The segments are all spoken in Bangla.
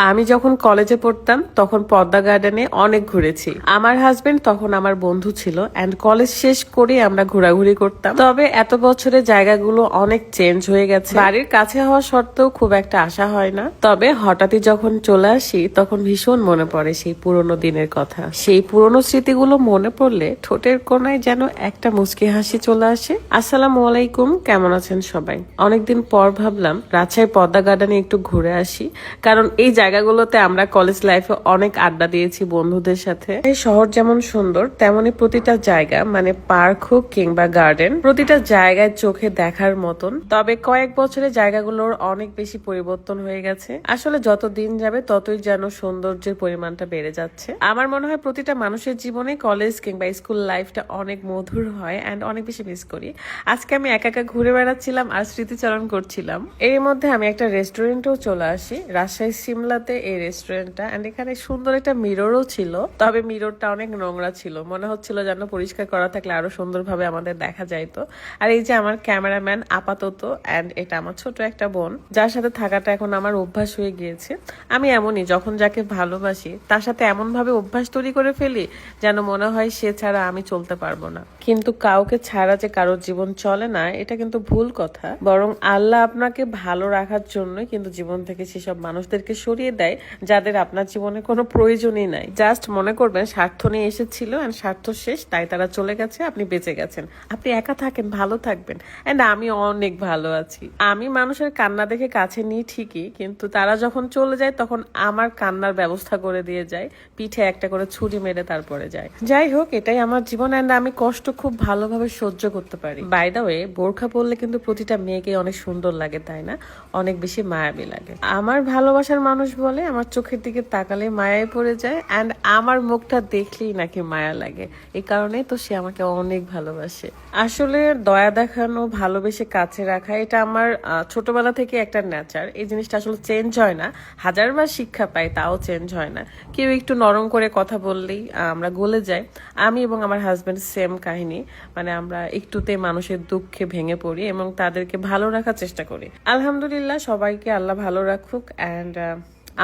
আমি যখন কলেজে পড়তাম তখন পদ্মা গার্ডেনে অনেক ঘুরেছি। আমার হাজবেন্ড তখন আমার বন্ধু ছিল এন্ড কলেজ শেষ করে আমরা ঘোরাঘুরি করতাম। তবে এত বছরে জায়গাগুলো অনেক চেঞ্জ হয়ে গেছে। বাড়ির কাছে হওয়া সত্ত্বেও খুব একটা আশা হয় না। তবে হঠাৎই যখন চলে আসি তখন ভীষণ মনে পড়ে সেই পুরোনো দিনের কথা। সেই পুরোনো স্মৃতিগুলো মনে পড়লে ঠোঁটের কোনায় যেন একটা মুচকি হাসি চলে আসে। আসসালামু আলাইকুম, কেমন আছেন সবাই? অনেকদিন পর ভাবলাম রাজশাহী পদ্মা গার্ডেনে একটু ঘুরে আসি, কারণ এই জায়গাগুলোতে আমরা কলেজ লাইফে অনেক আড্ডা দিয়েছি বন্ধুদের সাথে। এই শহর যেমন সুন্দর তেমনি প্রতিটা জায়গা মানে পার্ক হোক কিংবা গার্ডেন, প্রতিটা জায়গায় চোখে দেখার মতন। তবে কয়েক বছরে জায়গাগুলোর অনেক বেশি পরিবর্তন হয়ে গেছে। আসলে যত দিন যাবে ততই যেন সৌন্দর্যের পরিমাণটা বেড়ে যাচ্ছে। আমার মনে হয় প্রতিটা মানুষের জীবনে কলেজ কিংবা স্কুল লাইফটা অনেক মধুর হয় এন্ড অনেক বেশি মিস করি। আজকে আমি একা একা ঘুরে বেড়াচ্ছিলাম আর স্মৃতিচারণ করছিলাম। এর মধ্যে আমি একটা রেস্টুরেন্টেও চলে আসি, রাজশাহী সিমলাতে এই রেস্টুরেন্টটা। এন্ড এখানে সুন্দর একটা মিররও ছিল, তবে মিররটা অনেক নোংরা ছিল, মনে হচ্ছিল যেন পরিষ্কার করা থাকলে আরো সুন্দরভাবে আমাদের দেখা যাইতো। আর এই যে আমার ক্যামেরাম্যান আপাতত, এন্ড এটা আমার ছোট একটা বোন, যার সাথে থাকাটা এখন আমার অভ্যাস হয়ে গিয়েছে। আমি এমনই, যখন যাকে ভালোবাসি তার সাথে এমন ভাবে অভ্যাস তৈরি করে ফেলি যেন মনে হয় সে ছাড়া আমি চলতে পারবো না। কিন্তু কাউকে ছাড়া যে কারোর জীবন চলে না, এটা কিন্তু ভুল কথা। বরং আল্লাহ আপনাকে ভালো রাখার জন্যই কিন্তু জীবন থেকে সেসব মানুষদেরকে সরিয়ে দেয় যাদের আপনার জীবনে কোনো প্রয়োজনই নাই। জাস্ট মনে করবেন স্বার্থ নিয়ে এসেছিল এন্ড স্বার্থ শেষ, তাই তারা চলে গেছে, আপনি বেঁচে গেছেন। আপনি একা থাকেন, ভালো থাকবেন। এন্ড আমি অনেক ভালো আছি। আমি মানুষের কান্না দেখে কাছে নিই ঠিকই, কিন্তু তারা যখন চলে যায় তখন আমার কান্নার ব্যবস্থা করে দিয়ে যায়, পিঠে একটা করে ছুরি মেরে তারপরে যায়। যাই হোক, এটাই আমার জীবন এন্ড আমি কষ্ট খুব ভালোভাবে সহ্য করতে পারি। বাই দা ওয়ে, বোরখা পরলে কিন্তু প্রতিটা মেয়েকে অনেক সুন্দর লাগে, তাই না? অনেক বেশি মায়াবী লাগে। আমার ভালোবাসার মানুষ বলে আমার চোখের দিকে তাকালে মায়ায় পড়ে যায় এন্ড আমার মুখটা দেখলেই নাকি মায়া লাগে। এই কারণেই তো সে আমাকে অনেক ভালোবাসে। আসলে দয়া দেখানো, ভালোবেসে কাছে রাখা, এটা আমার ছোটবেলা থেকে একটা নেচার। এই জিনিসটা আসলে চেঞ্জ হয় না, হাজারবার শিক্ষা পাই তাও চেঞ্জ হয় না। কেউ একটু নরম করে কথা বললেই আমরা গলে যাই। আমি এবং আমার হাজবেন্ড সেম কাহিনী, মানে আমরা একটুতে মানুষের দুঃখে ভেঙে পড়ি এবং তাদেরকে ভালো রাখার চেষ্টা করি। আলহামদুলিল্লাহ, সবাইকে আল্লাহ ভালো রাখুক এন্ড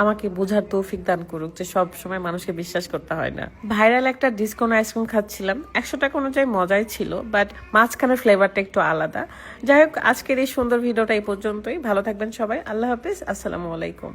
আমাকে বোঝার তৌফিক দান করুক যে সব সময় মানুষকে বিশ্বাস করতে হয় না। ভাইরাল একটা ডিসকন আইসক্রিম খাচ্ছিলাম, 100 টাকা অনুযায়ী মজাই ছিল, বাট মাঝখানের ফ্লেভারটা একটু আলাদা। যাই হোক, আজকের এই সুন্দর ভিডিওটা এই পর্যন্তই। ভালো থাকবেন সবাই, আল্লাহ হাফিজ, আসসালামু আলাইকুম।